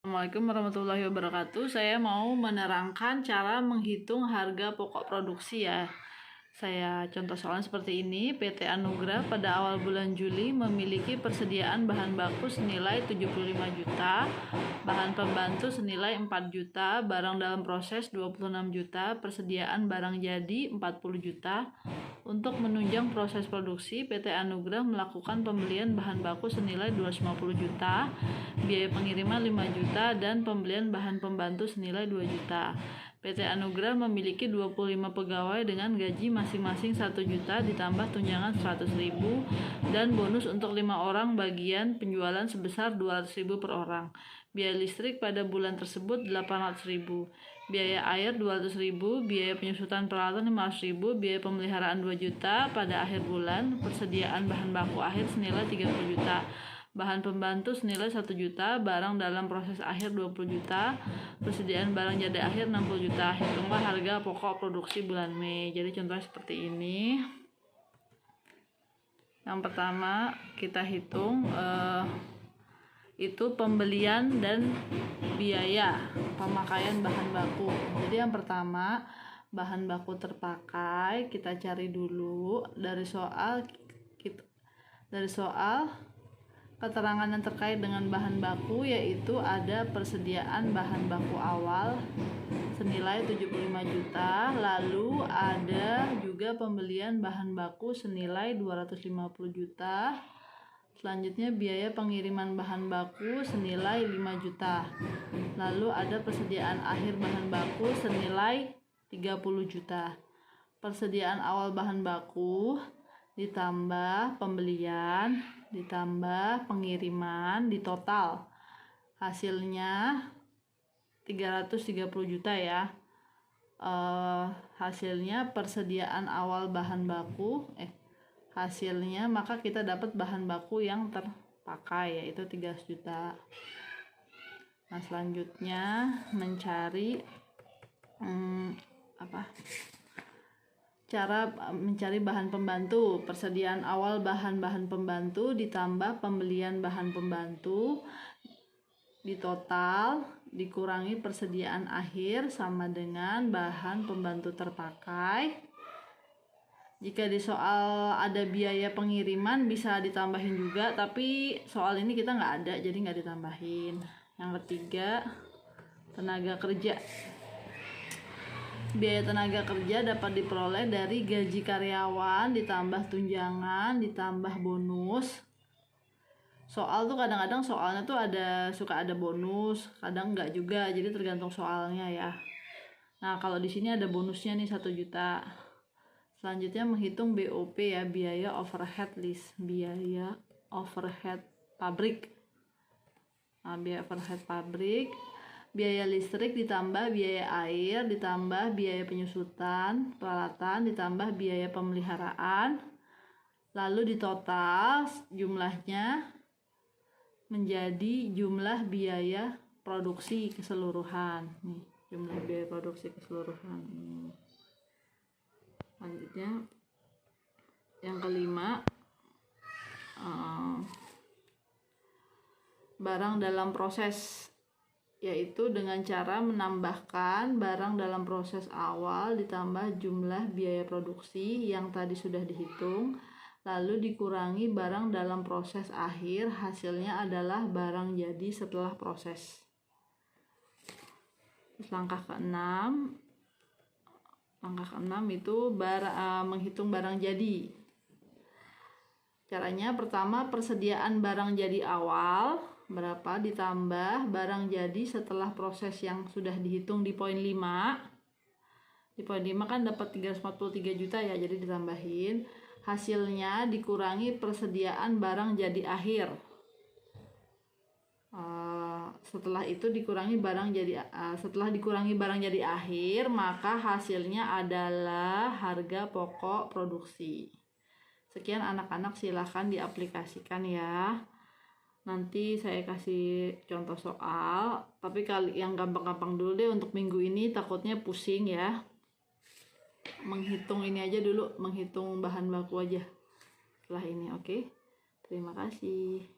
Assalamualaikum warahmatullahi wabarakatuh. Saya mau menerangkan cara menghitung harga pokok produksi ya. Saya contoh soalnya seperti ini. PT Anugrah pada awal bulan Juli memiliki persediaan bahan baku senilai 75 juta, bahan pembantu senilai 4 juta, barang dalam proses 26 juta, persediaan barang jadi 40 juta. Untuk menunjang proses produksi, PT Anugrah melakukan pembelian bahan baku senilai 250 juta, biaya pengiriman 5 juta, dan pembelian bahan pembantu senilai 2 juta. PT Anugrah memiliki 25 pegawai dengan gaji masing-masing 1 juta ditambah tunjangan 100.000 dan bonus untuk 5 orang bagian penjualan sebesar 200.000 per orang. Biaya listrik pada bulan tersebut 800.000, biaya air 200.000, biaya penyusutan peralatan 500.000, biaya pemeliharaan 2 juta pada akhir bulan, persediaan bahan baku akhir senilai 30 juta. Bahan pembantu senilai 1 juta, barang dalam proses akhir 20 juta, persediaan barang jadi akhir 60 juta. Hitunglah harga pokok produksi bulan Mei. Jadi contohnya seperti ini. Yang pertama kita hitung itu pembelian dan biaya pemakaian bahan baku. Jadi yang pertama bahan baku terpakai kita cari dulu dari soal keterangan yang terkait dengan bahan baku, yaitu ada persediaan bahan baku awal senilai 75 juta, lalu ada juga pembelian bahan baku senilai 250 juta, selanjutnya biaya pengiriman bahan baku senilai 5 juta, lalu ada persediaan akhir bahan baku senilai 30 juta. Persediaan awal bahan baku ditambah pembelian ditambah pengiriman di total hasilnya 330 juta ya. Hasilnya persediaan awal bahan baku hasilnya maka kita dapat bahan baku yang terpakai yaitu 300 juta. Nah, selanjutnya mencari cara mencari bahan pembantu. Persediaan awal bahan-bahan pembantu ditambah pembelian bahan pembantu di total dikurangi persediaan akhir sama dengan bahan pembantu terpakai. Jika di soal ada biaya pengiriman bisa ditambahin juga, tapi soal ini kita nggak ada jadi nggak ditambahin. Yang ketiga, tenaga kerja. Biaya tenaga kerja dapat diperoleh dari gaji karyawan ditambah tunjangan ditambah bonus. Soal tuh kadang-kadang soalnya tuh suka ada bonus, kadang enggak juga, jadi tergantung soalnya ya. Nah, kalau di sini ada bonusnya nih 1 juta. Selanjutnya menghitung BOP ya, biaya overhead list, biaya overhead pabrik. Nah, biaya overhead pabrik, biaya listrik ditambah biaya air ditambah biaya penyusutan peralatan ditambah biaya pemeliharaan, lalu ditotal jumlahnya menjadi jumlah biaya produksi keseluruhan. Nih, jumlah biaya produksi keseluruhan. Selanjutnya yang kelima, barang dalam proses, yaitu dengan cara menambahkan barang dalam proses awal ditambah jumlah biaya produksi yang tadi sudah dihitung, lalu dikurangi barang dalam proses akhir, hasilnya adalah barang jadi setelah proses. Langkah keenam itu menghitung barang jadi. Caranya pertama, persediaan barang jadi awal berapa ditambah barang jadi setelah proses yang sudah dihitung di poin 5. Di poin 5 kan dapat 343 juta ya, jadi ditambahin. Hasilnya dikurangi persediaan barang jadi akhir. Setelah dikurangi barang jadi akhir, maka hasilnya adalah harga pokok produksi. Sekian anak-anak, silahkan diaplikasikan ya. Nanti saya kasih contoh soal, tapi yang gampang-gampang dulu deh untuk minggu ini, takutnya pusing ya. Menghitung ini aja dulu, menghitung bahan baku aja setelah ini. Oke, terima kasih.